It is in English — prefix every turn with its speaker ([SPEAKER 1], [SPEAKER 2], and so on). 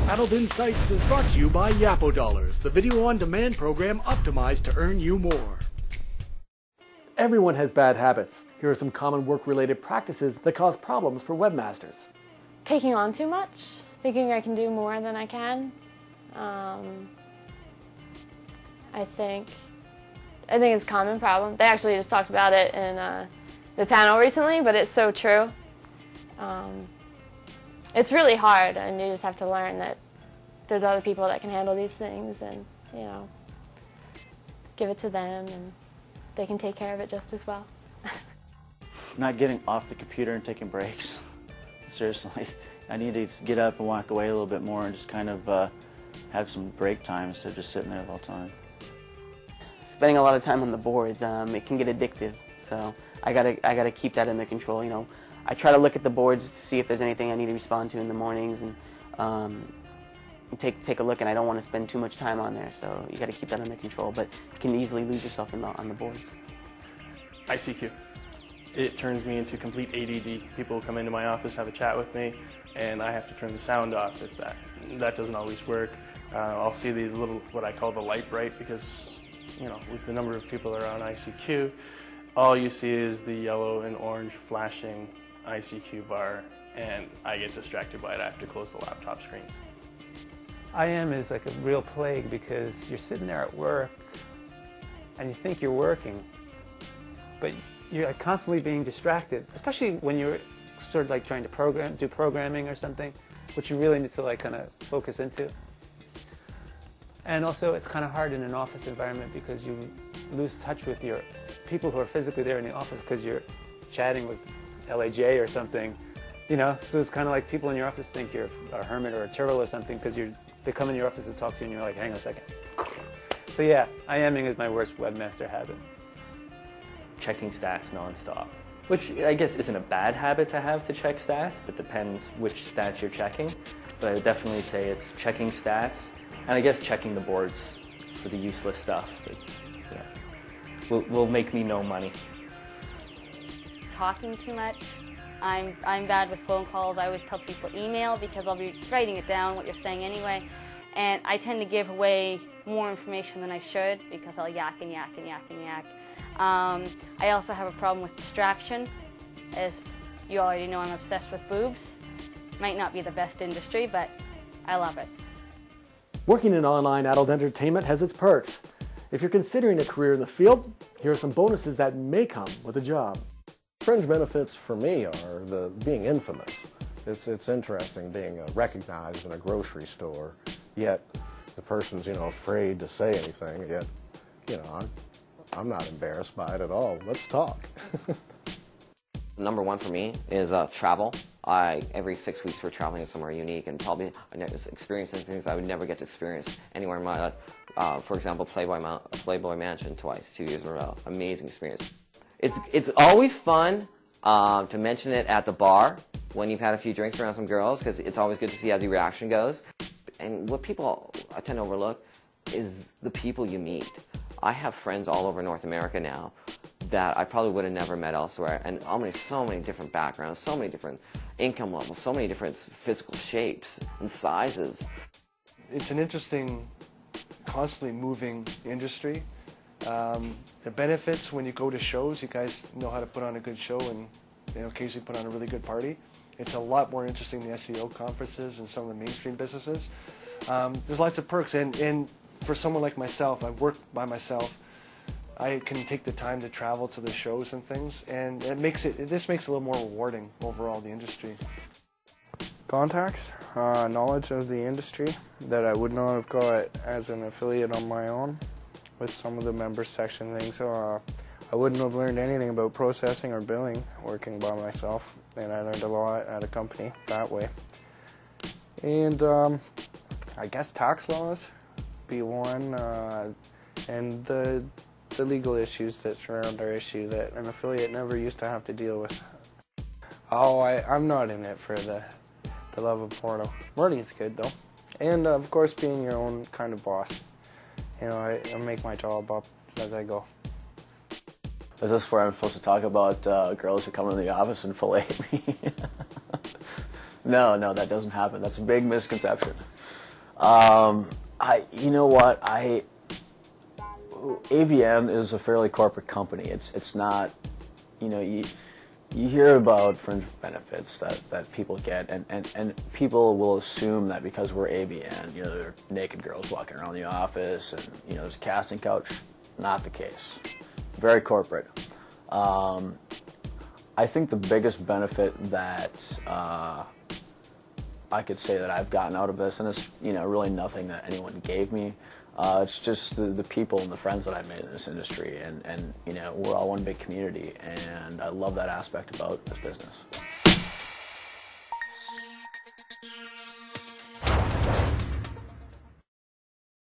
[SPEAKER 1] Adult Insights is brought to you by Yapo Dollars, the video-on-demand program optimized to earn you more. Everyone has bad habits. Here are some common work-related practices that cause problems for webmasters.
[SPEAKER 2] Taking on too much, thinking I can do more than I can. I think it's a common problem. They actually just talked about it in the panel recently, but it's so true. It's really hard, and you just have to learn that there's other people that can handle these things, and give it to them, and they can take care of it just as well.
[SPEAKER 3] Not getting off the computer and taking breaks. Seriously, I need to get up and walk away a little bit more and just kind of have some break time instead of just sitting there the whole time.
[SPEAKER 4] Spending a lot of time on the boards, it can get addictive. So I gotta keep that under control. I try to look at the boards to see if there's anything I need to respond to in the mornings, and take a look. And I don't want to spend too much time on there. So you got to keep that under control. But you can easily lose yourself on the boards.
[SPEAKER 5] ICQ. It turns me into complete ADD. People come into my office, have a chat with me, and I have to turn the sound off if that doesn't always work. I'll see these little, what I call the light bright, because with the number of people that are on ICQ, all you see is the yellow and orange flashing ICQ bar, and I get distracted by it. I have to close the laptop screens.
[SPEAKER 6] IM is like a real plague because you're sitting there at work and you think you're working, but you're constantly being distracted, especially when you're sort of like trying to do programming or something, which you really need to kind of focus into. And also it's kind of hard in an office environment because you lose touch with your people who are physically there in the office because you're chatting with LAJ or something, so it's kind of like people in your office think you're a hermit or a turtle or something because they come in your office and talk to you and you're like, hang on a second. So yeah, IMing is my worst webmaster habit.
[SPEAKER 7] Checking stats nonstop, which I guess isn't a bad habit to have, to check stats, but depends which stats you're checking. But I would definitely say it's checking stats, and I guess checking the boards for the useless stuff that will make me no money.
[SPEAKER 8] Talking too much. I'm bad with phone calls. I always tell people email because I'll be writing it down what you're saying anyway, and I tend to give away more information than I should because I'll yak and yak and yak and yak. I also have a problem with distraction. As you already know, I'm obsessed with boobs. Might not be the best industry, but I love it.
[SPEAKER 1] Working in online adult entertainment has its perks. If you're considering a career in the field, here are some bonuses that may come with a job.
[SPEAKER 9] Fringe benefits for me are being infamous. It's interesting being recognized in a grocery store, yet the person's afraid to say anything, yet I'm not embarrassed by it at all. Let's talk.
[SPEAKER 10] Number one for me is travel. Every 6 weeks we're traveling somewhere unique, and probably experiencing things I would never get to experience anywhere in my life. For example, Playboy Mansion twice, 2 years in a row. Amazing experience. It's always fun to mention it at the bar when you've had a few drinks around some girls, because it's always good to see how the reaction goes. And what people I tend to overlook is the people you meet. I have friends all over North America now that I probably would have never met elsewhere, and so many different backgrounds, so many different income levels, so many different physical shapes and sizes.
[SPEAKER 11] It's an interesting, constantly moving industry. The benefits when you go to shows, you guys know how to put on a good show and occasionally put on a really good party. It's a lot more interesting than SEO conferences and some of the mainstream businesses. There's lots of perks, and for someone like myself, I work by myself. I can take the time to travel to the shows and things, and this makes it a little more rewarding overall, the industry.
[SPEAKER 12] Contacts, knowledge of the industry that I would not have got as an affiliate on my own with some of the member section things. I wouldn't have learned anything about processing or billing working by myself, and I learned a lot at a company that way. And I guess tax laws be one, and the legal issues that surround our issue that an affiliate never used to have to deal with. Oh, I'm not in it for the love of porno. Money's good though, and of course being your own kind of boss. I make my job up as I go.
[SPEAKER 3] Is this where I'm supposed to talk about girls who come into the office and fillet me? No, that doesn't happen. That's a big misconception.
[SPEAKER 13] You know what? AVN is a fairly corporate company. It's not, you know, you hear about fringe benefits that people get, and people will assume that because we're AVN, you know, there are naked girls walking around the office, and you know, there's a casting couch. Not the case. Very corporate. I think the biggest benefit that I could say that I've gotten out of this, and it's, you know, really nothing that anyone gave me. It's just the people and the friends that I've made in this industry, and you know, we're all one big community, and I love that aspect about this business.